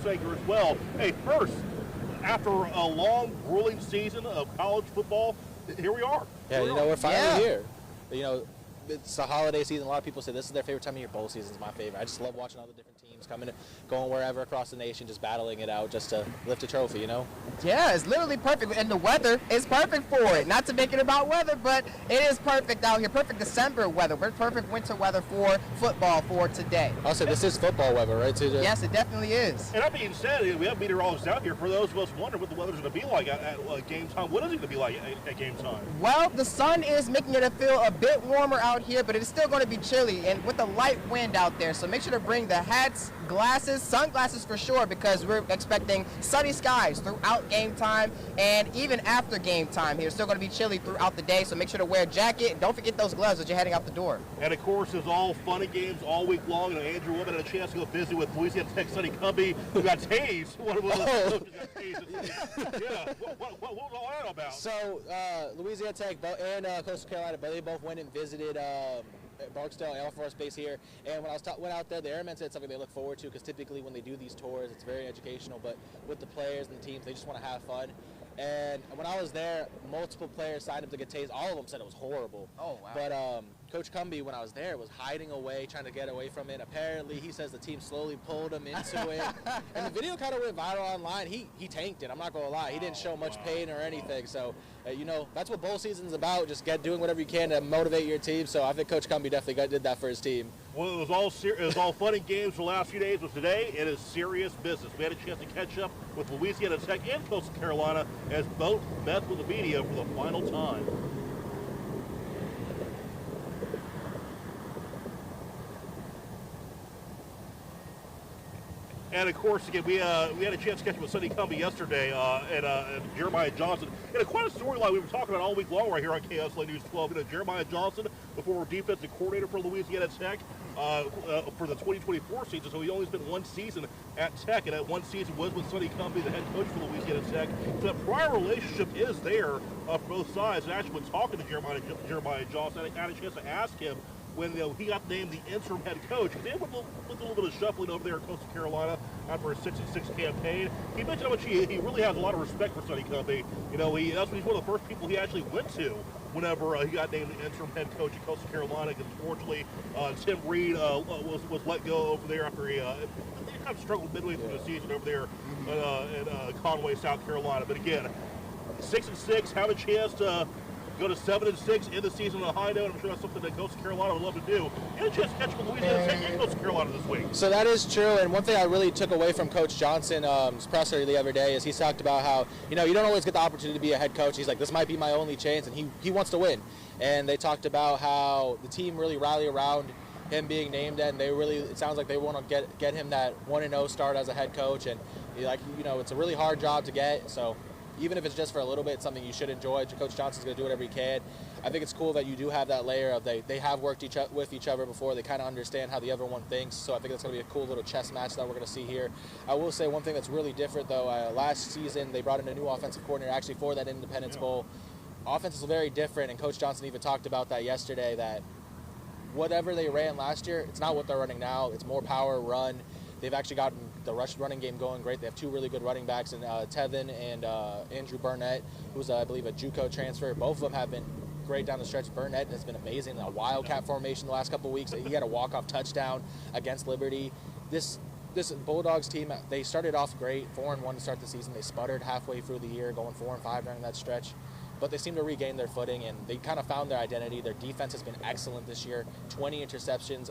Sager as well. Hey, first, after a long, grueling season of college football, here we are. Yeah, we're finally here. It's a holiday season. A lot of people say this is their favorite time of year. Bowl season is my favorite. I just love watching all the different teams coming, going wherever across the nation, just battling it out just to lift a trophy, Yeah, it's literally perfect. And the weather is perfect for it. Not to make it about weather, but it is perfect out here. Perfect December weather. Perfect winter weather for football for today. I'll say this is football weather, right, TJ? Yes, it definitely is. And that being said, we have meteorologists out here. For those of us wondering what the weather's going to be like at game time, what is it going to be like at game time? Well, the sun is making it feel a bit warmer out here, but it's still going to be chilly and with a light wind out there. So make sure to bring the hats, glasses, sunglasses for sure, because we're expecting sunny skies throughout game time and even after game time here. It's still going to be chilly throughout the day, so make sure to wear a jacket and don't forget those gloves as you're heading out the door. And of course, there's all fun and games all week long. Andrew Woodman had a chance to go visit with Louisiana Tech Sonny Cumbie, who got tased. One of those coaches got tased. Yeah, what was all that about? So Louisiana Tech and Coastal Carolina, but they both went and visited Barksdale Air Force Base here, and when I went out there, the airmen said something they look forward to, because typically when they do these tours, it's very educational, but with the players and the teams, they just want to have fun. And when I was there, multiple players signed up to get tased. All of them said it was horrible. Oh, wow. But Coach Cumbie, when I was there, was hiding away, trying to get away from it. Apparently, he says the team slowly pulled him into it. And the video kind of went viral online. He tanked it, I'm not going to lie. He didn't show much pain or anything. So, that's what bowl season's about, just doing whatever you can to motivate your team. So I think Coach Cumbie definitely did that for his team. Well, it was all fun and games for the last few days, but today it is serious business. We had a chance to catch up with Louisiana Tech and Coastal Carolina as both met with the media for the final time. And of course, again, we had a chance to catch up with Sonny Cumbie yesterday and Jeremiah Johnson. And quite a storyline we were talking about all week long right here on KSLA News 12. Jeremiah Johnson, the former defensive coordinator for Louisiana Tech for the 2024 season. So he only spent one season at Tech, and that one season was with Sonny Cumbie, the head coach for Louisiana Tech. So that prior relationship is there for both sides. And actually, when talking to Jeremiah Johnson, I had a chance to ask him when he got named the interim head coach. They went a little bit of shuffling over there at Coastal Carolina after a 6-6 campaign. He mentioned how much he really has a lot of respect for Sonny Cumbie. He's one of the first people he actually went to whenever he got named the interim head coach at Coastal Carolina. Because unfortunately, Tim Reed was let go over there after he kind of struggled midway through the season over there in Conway, South Carolina. But again, 6-6, have a chance to go to 7-6 in the season on a high note. I'm sure that's something that Coastal Carolina would love to do. Get a chance to catch up with Louisiana Tech and Coastal Carolina this week. So that is true, and one thing I really took away from Coach Johnson's presser the other day is he talked about how, you don't always get the opportunity to be a head coach. He's like, this might be my only chance, and he wants to win. And they talked about how the team really rally around him being named, and it sounds like they want to get him that 1-0 start as a head coach, and it's a really hard job to get, so even if it's just for a little bit, it's something you should enjoy. Coach Johnson's going to do whatever he can. I think it's cool that you do have that layer of they have worked with each other before. They kind of understand how the other one thinks. So I think that's going to be a cool little chess match that we're going to see here. I will say one thing that's really different, though. Last season, they brought in a new offensive coordinator actually for that Independence Bowl. Offense is very different, and Coach Johnson even talked about that yesterday, that whatever they ran last year, it's not what they're running now. It's more power, run. They've actually gotten the running game going great. They have two really good running backs in Tevin and Andrew Burnett, who's, I believe, a JUCO transfer. Both of them have been great down the stretch. Burnett has been amazing in a wildcat formation the last couple of weeks. He had a walk-off touchdown against Liberty. This Bulldogs team, they started off great, 4-1 to start the season. They sputtered halfway through the year, going 4-5 during that stretch. But they seem to regain their footing, and they kind of found their identity. Their defense has been excellent this year. 20 interceptions.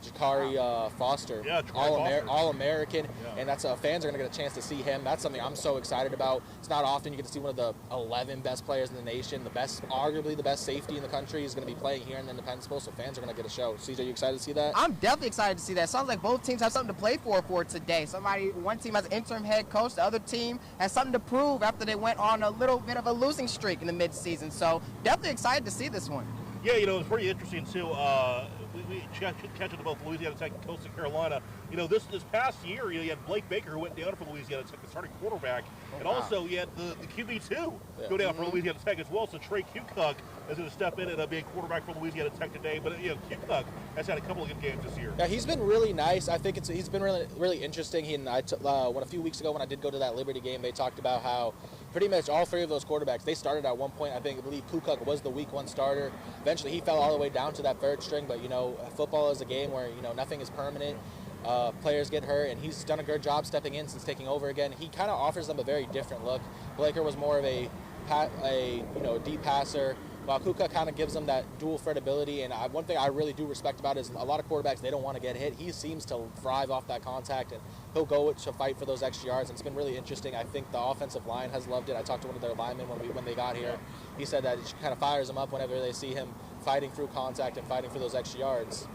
Jakari Foster, All-American, and that's fans are going to get a chance to see him. That's something I'm so excited about. It's not often you get to see one of the 11 best players in the nation, arguably the best safety in the country is going to be playing here in the Independence Bowl, so fans are going to get a show. CJ, you excited to see that? I'm definitely excited to see that. Sounds like both teams have something to play for today. One team has an interim head coach, the other team has something to prove after they went on a little bit of a losing streak in the midseason. So definitely excited to see this one. Yeah, it's pretty interesting too. We catch up both Louisiana Tech and Coastal Carolina. You know, this past year, you had Blake Baker, who went down for Louisiana Tech, the starting quarterback, and also you had the QB2 go down for Louisiana Tech as well. So Trey Kukoc is going to step in and be a quarterback for Louisiana Tech today. But Kukoc has had a couple of good games this year. Yeah, he's been really nice. I think he's been really interesting. He and I when a few weeks ago when I did go to that Liberty game, they talked about how pretty much all three of those quarterbacks, they started at one point. I believe Kukoc was the week 1 starter. Eventually, he fell all the way down to that 3rd string. But football is a game where nothing is permanent. Players get hurt, and he's done a good job stepping in since taking over again. He kind of offers them a very different look. Blaker was more of a deep passer, while Kuka kind of gives them that dual threat ability. And one thing I really do respect about it is a lot of quarterbacks, they don't want to get hit. He seems to thrive off that contact, and he'll go to fight for those extra yards. And it's been really interesting. I think the offensive line has loved it. I talked to one of their linemen when they got here. He said that it kind of fires them up whenever they see him fighting through contact and fighting for those extra yards.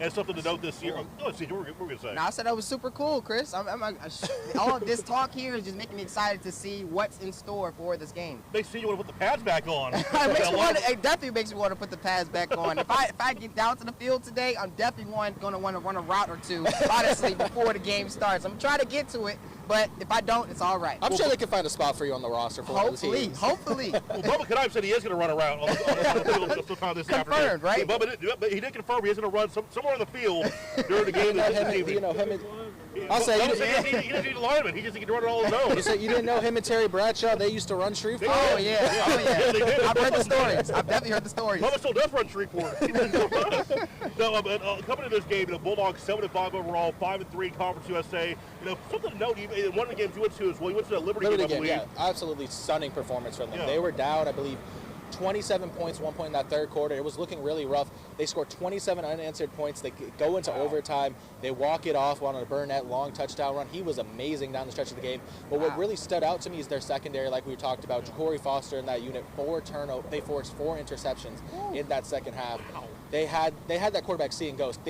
And something to note this year. Let's see, what we're going to say. No, I said that was super cool, Chris. All of this talk here is just making me excited to see what's in store for this game. Makes you want to put the pads back on. It definitely makes me want to put the pads back on. If I get down to the field today, I'm definitely going to want to run a route or two, honestly, before the game starts. I'm trying to get to it, but if I don't, it's all right. I'm sure they can find a spot for you on the roster for one of the teams. Hopefully. Well, Bubba Kanife said he is going to run a route on the field sometime this afternoon. Confirmed, right? But he did confirm he is going to run somewhere on the field during the game. I'll say he doesn't need a lineman. He just can run it all his own. You didn't know him and Terry Bradshaw, they used to run Shreveport? Oh, yeah. I've heard the stories. I've definitely heard the stories. Bubba still does run Shreveport. Coming to this game, Bulldogs 7-5 overall, 5-3 in Conference USA. Something to note, one of the games you went to as well, you went to that Liberty game, I believe. Yeah, absolutely stunning performance from them. Yeah. They were down, I believe, 27 points one point in that 3rd quarter. It was looking really rough. They scored 27 unanswered points. They go into overtime. They walk it off on a Burnett long touchdown run. He was amazing down the stretch of the game. But what really stood out to me is their secondary, like we talked about. Corey Foster in that unit, 4 turnovers. They forced 4 interceptions in that second half. They had that quarterback seeing ghosts.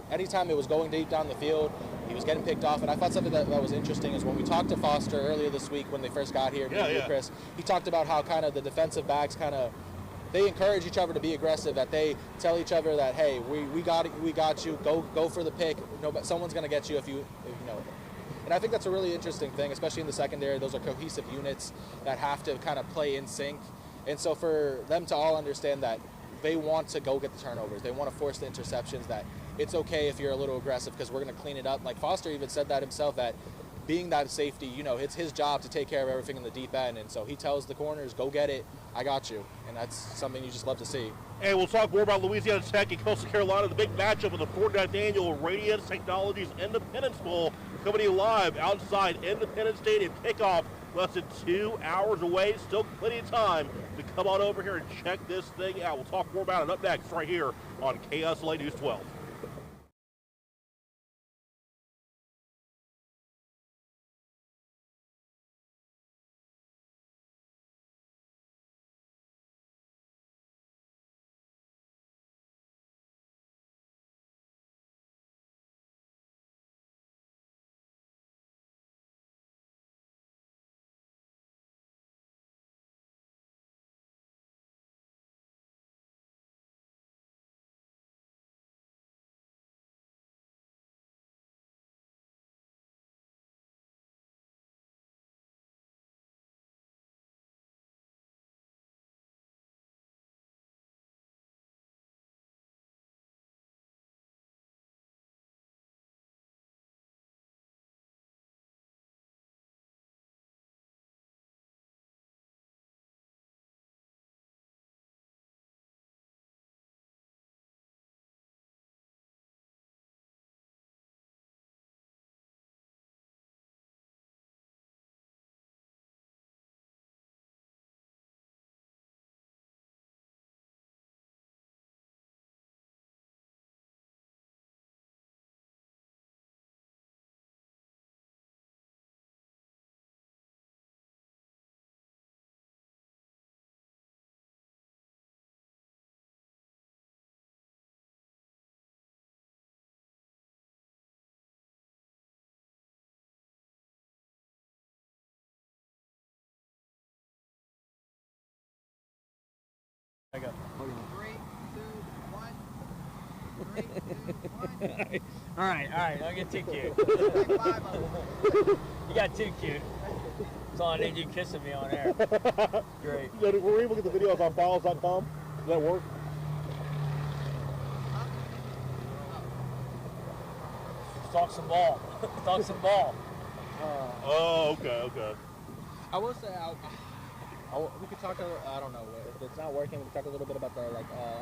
Anytime it was going deep down the field, he was getting picked off. And I thought something that was interesting is when we talked to Foster earlier this week when they first got here, Chris, he talked about how kind of the defensive backs they encourage each other to be aggressive, that they tell each other that, hey, we got you, go for the pick. Someone's going to get you if you know. And I think that's a really interesting thing, especially in the secondary. Those are cohesive units that have to kind of play in sync. And so for them to all understand that they want to go get the turnovers, they want to force the interceptions, that it's okay if you're a little aggressive because we're going to clean it up. Like Foster even said that himself, that being that safety, it's his job to take care of everything in the deep end. And so he tells the corners, go get it, I got you. And that's something you just love to see. And we'll talk more about Louisiana Tech and Coastal Carolina, the big matchup of the 49th annual Radiance Technologies Independence Bowl, coming to you live outside Independence Stadium. Kickoff less than 2 hours away. Still plenty of time to come on over here and check this thing out. We'll talk more about it up next right here on KSLA News 12. I go. 3, 2, 1. 3, 2, 1. All right. Don't get too cute. You got too cute. That's all I need you kissing me on air. Great. Yeah, were we able to get the videos on files.com? Does that work? Talk some ball. Talk some ball. Oh, okay. I will say, we could talk. I don't know if it's not working. We could talk a little bit about the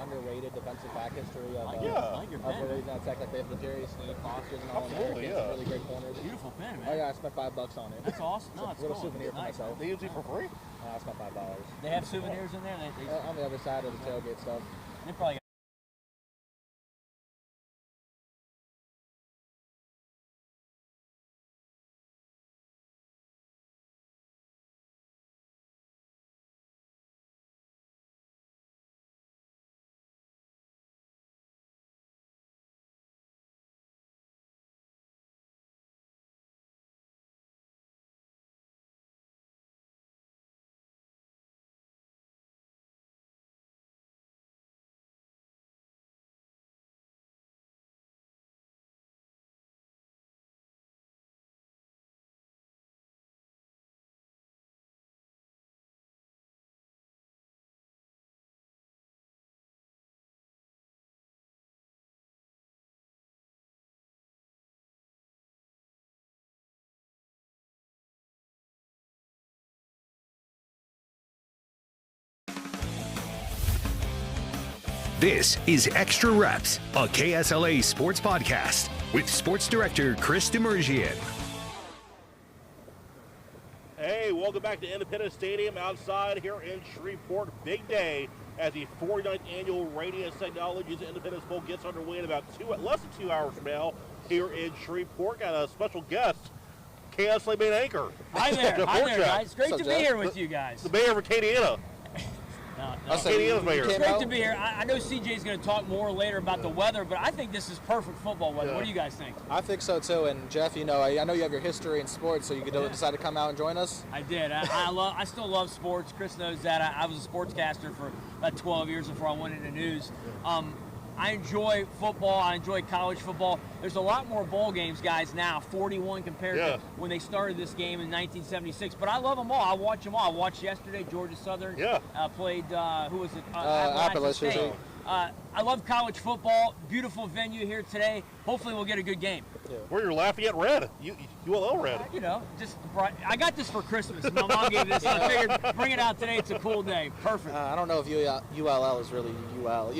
underrated defensive back history of Louisiana Tech. Like they have the Jerry Sneed, Fosters, and all Americans. Yeah. Really great corners. Beautiful pen, man. Oh yeah, I spent $5 on it. That's awesome. No, it's a little cool. souvenir for Nice. myself. They use it for free? I spent $5. They have souvenirs in there. On the other side of the tailgate stuff. They probably got This is Extra Reps, a KSLA sports podcast with sports director Chris Demergian. Hey, welcome back to Independence Stadium outside here in Shreveport. Big day as the 49th annual Radiance Technologies Independence Bowl gets underway in about less than 2 hours from now here in Shreveport. Got a special guest, KSLA main anchor. Hi there, guys. Great to be here with you guys. The mayor of Acadiana. No. It's great to be here. I know CJ's going to talk more later about the weather, but I think this is perfect football weather. What do you guys think? I think so too. And Jeff, I know you have your history in sports, so you could decide to come out and join us. I did. I still love sports. Chris knows that. I was a sportscaster for about 12 years before I went into news. I enjoy football. I enjoy college football. There's a lot more bowl games, guys, now, 41 compared to when they started this game in 1976. But I love them all. I watch them all. I watched yesterday. Georgia Southern played, who was it? Appalachian State. I love college football. Beautiful venue here today. Hopefully we'll get a good game. Yeah. We're your Lafayette Red. ULL Red. I got this for Christmas. My mom gave this. So I figured bring it out today. It's a cool day. Perfect. I don't know if ULL is really UL,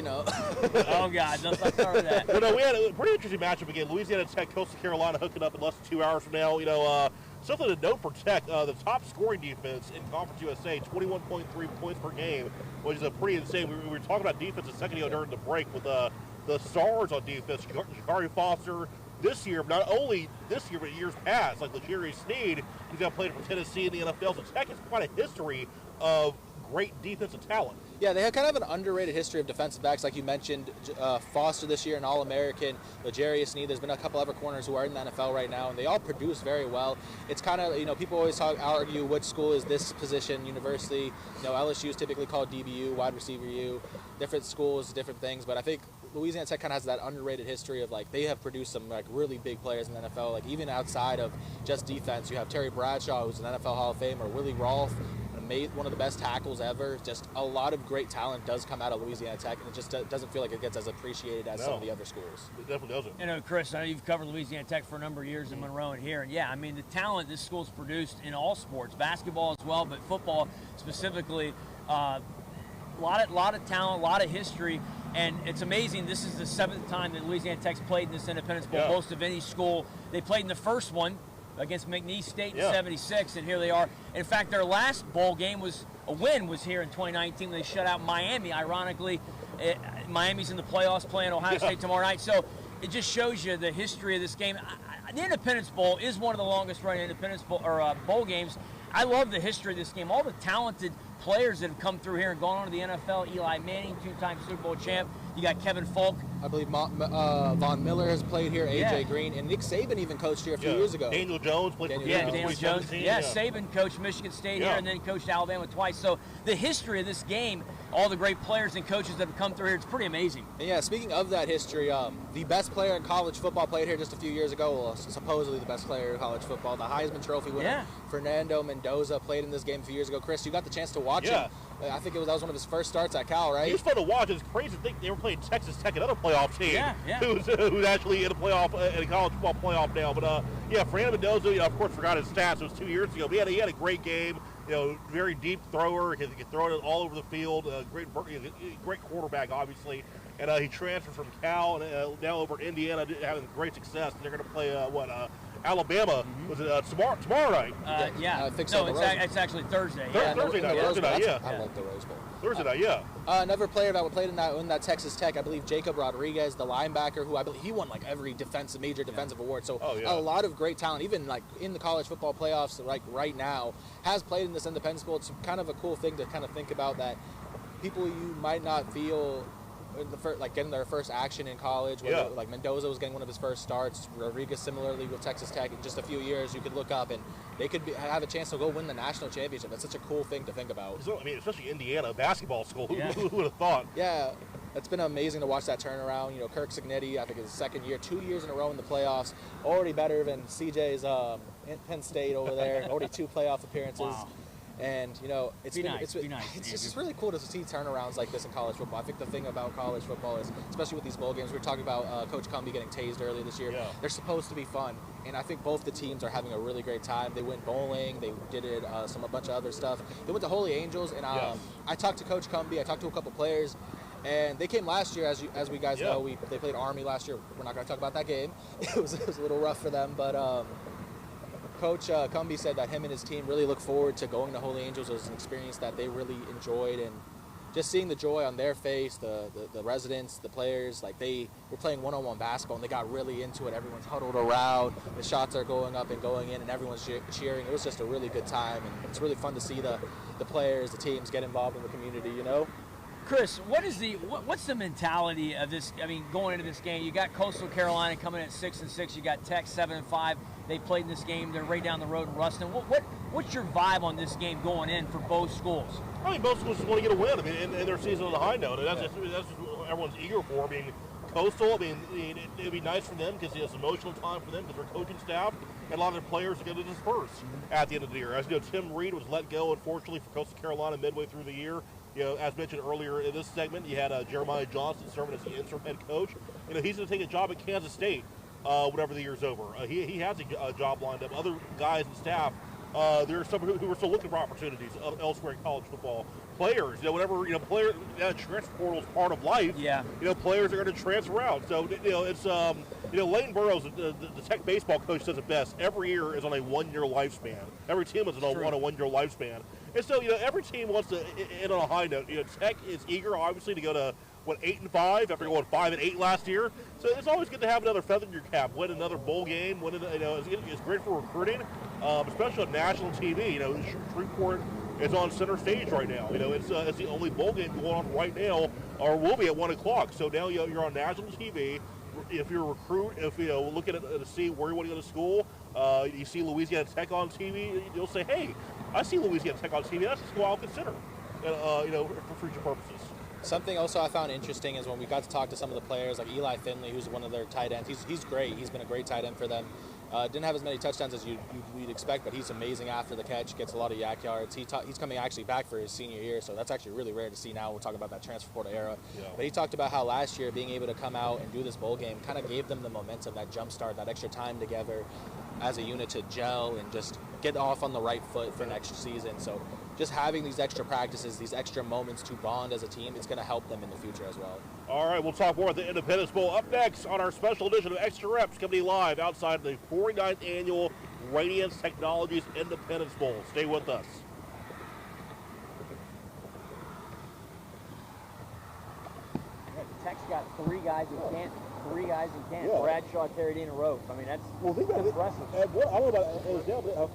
Oh, God. Let's not start with that. Well, no, we had a pretty interesting matchup again. Louisiana Tech, Coastal Carolina hooking up in less than 2 hours from now. Something to note for Tech, the top scoring defense in Conference USA, 21.3 points per game, which is a pretty insane. We were talking about defense a second ago during the break with the stars on defense, Shakari Foster. This year, not only this year, but years past, like Jerry Sneed, who's got played for Tennessee in the NFL. So Tech has quite a history of great defensive talent. Yeah, they have kind of an underrated history of defensive backs, like you mentioned. Foster this year, an All-American. Jerry Sneed. There's been a couple other corners who are in the NFL right now, and they all produce very well. It's kind of, people always argue which school is this position, university. LSU is typically called DBU, wide receiver U. Different schools, different things, but I think Louisiana Tech kind of has that underrated history of they have produced some really big players in the NFL. Even outside of just defense, you have Terry Bradshaw, who's an NFL Hall of Famer, Willie Rolfe, one of the best tackles ever. Just a lot of great talent does come out of Louisiana Tech, and it just doesn't feel like it gets as appreciated as some of the other schools. It definitely doesn't. Chris, I know you've covered Louisiana Tech for a number of years in Monroe and here, and the talent this school's produced in all sports, basketball as well, but football specifically, a lot of talent, a lot of history. And it's amazing. This is the 7th time that Louisiana Tech's played in this Independence Bowl, most of any school. They played in the first one against McNeese State in 76, and here they are. In fact, their last bowl game was here in 2019 when they shut out Miami. Ironically, Miami's in the playoffs playing Ohio State tomorrow night. So it just shows you the history of this game. The Independence Bowl is one of the longest-running Independence Bowl bowl games. I love the history of this game. All the talented players that have come through here and gone on to the NFL. Eli Manning, 2-time Super Bowl champ. You got Kevin Falk, I believe Von Miller has played here, Yeah. AJ Green, and Nick Saban even coached here a few years ago. Daniel Jones played for Daniel Daniel Jones. 2017. Yeah, Saban coached Michigan State here and then coached Alabama twice. So the history of this game, all the great players and coaches that have come through here, it's pretty amazing. And yeah, speaking of that history, the best player in college football played here just a few years ago. Well, supposedly the best player in college football, the Heisman Trophy winner, Fernando Mendoza, played in this game a few years ago. Chris, you got the chance to watch him. I think that was one of his first starts at Cal, right? He was fun to watch. It's crazy to think they were playing Texas Tech, another playoff team, Yeah. who's actually in a playoff, in a college football playoff now. But Fernando Mendoza, of course, forgot his stats. It was 2 years ago. But he had a great game. Very deep thrower. He could throw it all over the field. Great quarterback, obviously. And he transferred from Cal and now over Indiana, having great success. And they're going to play Alabama. Was it tomorrow night? I think no, so. it's actually Thursday. Thursday night. I like the Rose Bowl. Thursday night, Another player that played in that Texas Tech, I believe Jacob Rodriguez, the linebacker, who I believe he won like every major defensive award. So a lot of great talent, even like in the college football playoffs, like right now, has played in this Independence Bowl. It's kind of a cool thing to kind of think about that people you might not feel getting their first action in college. Like Mendoza was getting one of his first starts. Rodriguez similarly with Texas Tech. In just a few years, you could look up and they could have a chance to go win the national championship. That's such a cool thing to think about. So, I mean, especially Indiana basketball school. Who would have thought? Yeah, it's been amazing to watch that turnaround. Kirk Cignetti, I think his second year, 2 years in a row in the playoffs. Already better than CJ's Penn State over there. Already 2 playoff appearances. Wow. And it's just really cool to see turnarounds like this in college football. I think the thing about college football is, especially with these bowl games, we were talking about Coach Cumbie getting tased earlier this year. They're supposed to be fun, and I think both the teams are having a really great time. They went bowling, they did a bunch of other stuff. They went to Holy Angels, and I talked to Coach Cumbie. I talked to a couple players, and they came last year, as we guys know. They played Army last year. We're not going to talk about that game. It was a little rough for them, but. Coach Cumbie said that him and his team really look forward to going to Holy Angels. It was an experience that they really enjoyed, and just seeing the joy on their face, the residents, the players, like they were playing one-on-one basketball and they got really into it. Everyone's huddled around, the shots are going up and going in, and everyone's cheering. It was just a really good time, and it's really fun to see the players, the teams get involved in the community, Chris, what's the mentality of this? I mean, going into this game, you got Coastal Carolina coming in at 6-6. You got Tech 7-5. They played in this game. They're right down the road in Ruston. What's your vibe on this game going in for both schools? I mean, both schools just want to get a win. I mean, and their season on a high note. And that's what everyone's eager for. I mean, Coastal, it'd be nice for them because it's emotional time for them because their coaching staff and a lot of their players are going to disperse at the end of the year. As you know, Tim Reed was let go, unfortunately, for Coastal Carolina midway through the year. As mentioned earlier in this segment, you had Jeremiah Johnson serving as the interim head coach. He's going to take a job at Kansas State whenever the year's over. He has a job lined up. Other guys and staff, there are some who are still looking for opportunities elsewhere in college football. Players, player transfer portal is part of life. Players are going to transfer out. So it's Lane Burroughs, the Tech baseball coach, says it best. Every year is on a 1 year lifespan. Every team is on a 1 year lifespan. And so, every team wants to end on a high note. Tech is eager, obviously, to go to, 8-5 after going 5-8 last year. So it's always good to have another feather in your cap, win another bowl game, it's great for recruiting, especially on national TV. Shreveport is on center stage right now. It's the only bowl game going on right now, or will be at 1 o'clock. So now you're on national TV. If you're a recruit, if looking to see where you want to go to school, you see Louisiana Tech on TV, you'll say, hey, I see Louisiana Tech on TV. That's a school I'll consider, for future purposes. Something also I found interesting is when we got to talk to some of the players, like Eli Finley, who's one of their tight ends. He's great. He's been a great tight end for them. Didn't have as many touchdowns as you'd expect, but he's amazing after the catch. Gets a lot of yak yards. He's coming actually back for his senior year, so that's actually really rare to see now. We'll talk about that transfer portal era. But he talked about how last year being able to come out and do this bowl game kind of gave them the momentum, that jump start, that extra time together as a unit to gel and just get off on the right foot for next season. So just having these extra practices, these extra moments to bond as a team, it's going to help them in the future as well. All right, we'll talk more at the Independence Bowl up next on our special edition of Extra Reps, coming live outside the 49th annual Radiance Technologies Independence Bowl. Stay with us. Tech's got three guys in Canton. Bradshaw, Terry Dean, and Rhodes. I mean, that's impressive. I don't know about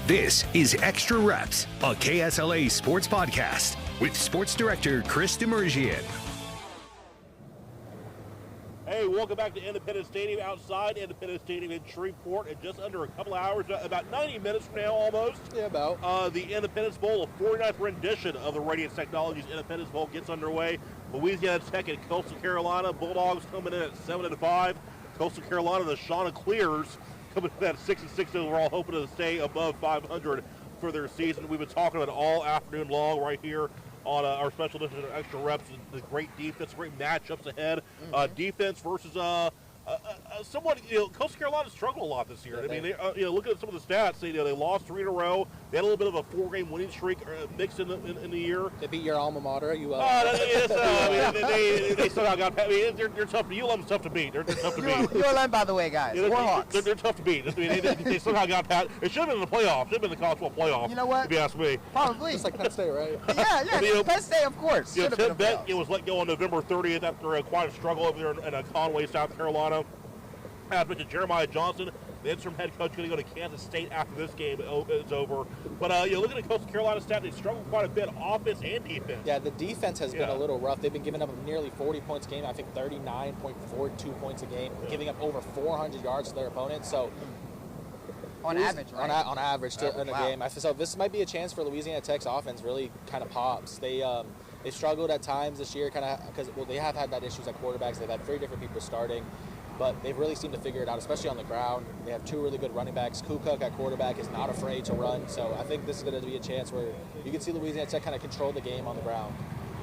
This is Extra Reps, a KSLA sports podcast with sports director Chris Demergian. Hey, welcome back to Independence Stadium, outside Independence Stadium in Shreveport. In just under a couple hours, about 90 minutes from now almost. Yeah, about. The Independence Bowl, a 49th rendition of the Radiance Technologies Independence Bowl gets underway. Louisiana Tech and Coastal Carolina. Bulldogs coming in at 7-5. Coastal Carolina, the Chanticleers, coming in at 6-6 overall, hoping to stay above 500 for their season. We've been talking about it all afternoon long right here on our special edition of Extra Reps. The great defense, great matchups ahead. Defense versus somewhat, Coastal Carolina struggled a lot this year. Yeah, I mean, looking at some of the stats, they lost 3 in a row. They had a little bit of a 4-game winning streak mixed in the year. They beat your alma mater. They somehow got. I mean, they're tough. ULM's tough to beat. They're tough to beat. ULM, by the way, guys. Warhawks. They're tough to beat. I mean, they somehow got past. It should have been in the playoffs. Should have been the college football playoffs. You know what? If you ask me. Probably. Just like Penn State, right? Yeah. Penn State, of course. Tim Beck was let go on November 30th after quite a struggle over there in Conway, South Carolina. As mentioned, Jeremiah Johnson, the interim head coach, going to go to Kansas State after this game is over. But looking at Coastal Carolina stats, they struggled quite a bit, offense and defense. Yeah, the defense has been a little rough. They've been giving up nearly 40 points a game. I think 39.42 points a game, giving up over 400 yards to their opponents. So on average, right? On average in a game. So this might be a chance for Louisiana Tech's offense really kind of pops. They struggled at times this year, kind of because they have had that issues at quarterbacks. They've had 3 different people starting. But they've really seemed to figure it out, especially on the ground. They have 2 really good running backs. Kukuk at quarterback is not afraid to run. So I think this is going to be a chance where you can see Louisiana Tech kind of control the game on the ground.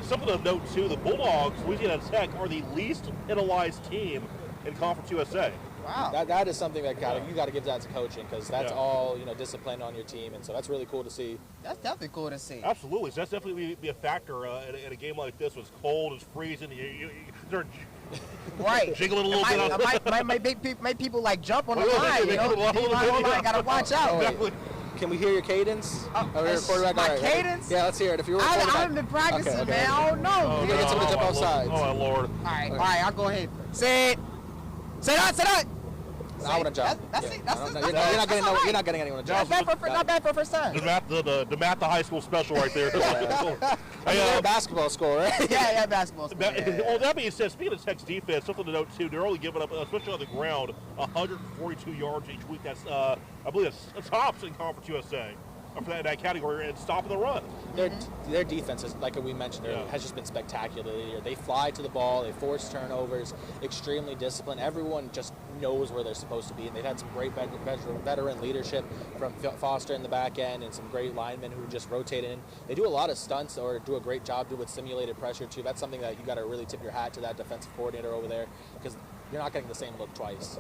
Something of note, too, the Bulldogs, Louisiana Tech, are the least penalized team in Conference USA. Wow. That is something that you got to give that to coaching, because that's all discipline on your team, and so that's really cool to see. That's definitely cool to see. Absolutely. So that's definitely be a factor in a game like this. When it's cold, it's freezing. They're right. Jiggling a little bit. Might people like jump on the line. Gotta watch out. Can we hear your cadence? My cadence? Yeah, let's hear it. If you were I haven't been practicing, man. I don't know. We're gonna get someone to jump outside. Oh, my Lord. All right. I'll go ahead. Sit out. I want to jump. You're not getting anyone to jump. Not bad for first time. The math, the high school special right there. Hey, basketball score, right? Yeah, basketball score. Well, that being said, speaking of Tech's defense, something to note too, they're only giving up, especially on the ground, 142 yards each week. That's, I believe, that's tops in Conference USA for that category, and stopping the run. Their defense, is, like we mentioned earlier, has just been spectacular this year. They fly to the ball, they force turnovers, extremely disciplined. Everyone just knows where they're supposed to be, and they've had some great veteran leadership from Foster in the back end and some great linemen who just rotate in. They do a lot of stunts or do a great job with simulated pressure too. That's something that you got to really tip your hat to that defensive coordinator over there, because you're not getting the same look twice.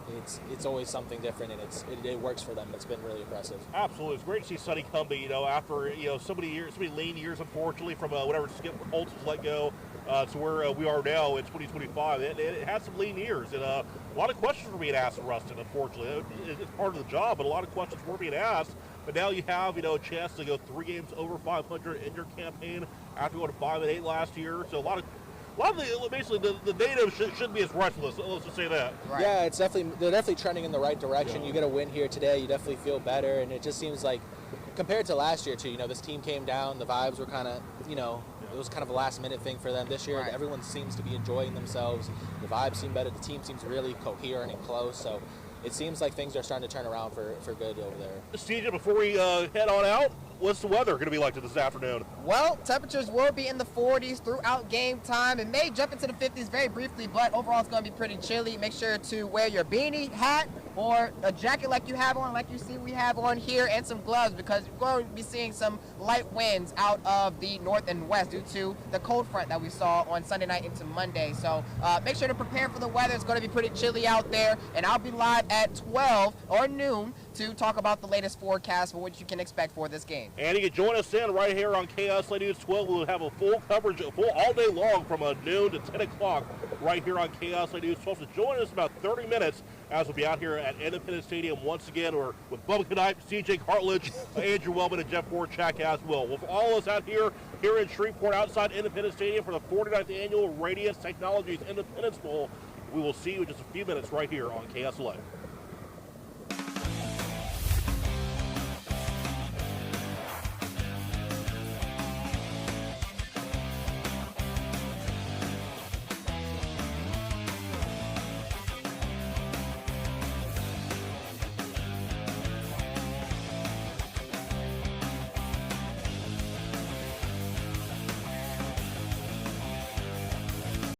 It's always something different, and it works for them. It's been really impressive. Absolutely, it's great to see Sonny Cumbie. After so many lean years, unfortunately, from whatever Skip Holtz was let go to where we are now in 2025. It had some lean years, and a lot of questions were being asked of Rustin. Unfortunately, it's part of the job, but a lot of questions were being asked. But now you have a chance to go 3 games over 500 in your campaign after going to 5-8 last year. So a lot of the native shouldn't be as restless. Let's just say that. Right. Yeah, they're definitely trending in the right direction. Yeah. You get a win here today, you definitely feel better, and it just seems like compared to last year too. This team came down. The vibes were kind of it was kind of a last minute thing for them. This year, everyone seems to be enjoying themselves. The vibes seem better. The team seems really coherent and close. So it seems like things are starting to turn around for good over there. CJ, before we head on out, what's the weather going to be like this afternoon? Well, temperatures will be in the 40s throughout game time. It may jump into the 50s very briefly, but overall it's going to be pretty chilly. Make sure to wear your beanie, hat, or a jacket like you have on, like you see we have on here, and some gloves, because we're going to be seeing some light winds out of the north and west due to the cold front that we saw on Sunday night into Monday. So make sure to prepare for the weather. It's going to be pretty chilly out there, and I'll be live at 12 or noon to talk about the latest forecast for what you can expect for this game. And you can join us in right here on KSLA News 12. We'll have a full coverage, all day long from noon to 10 o'clock right here on KSLA News 12. So join us about 30 minutes as we'll be out here at Independence Stadium once again, or with Bubba Knight, CJ Cartledge, Andrew Wellman, and Jeff Warchak as well. We'll follow us out here in Shreveport outside Independence Stadium for the 49th annual Radiance Technologies Independence Bowl. We will see you in just a few minutes right here on KSLA.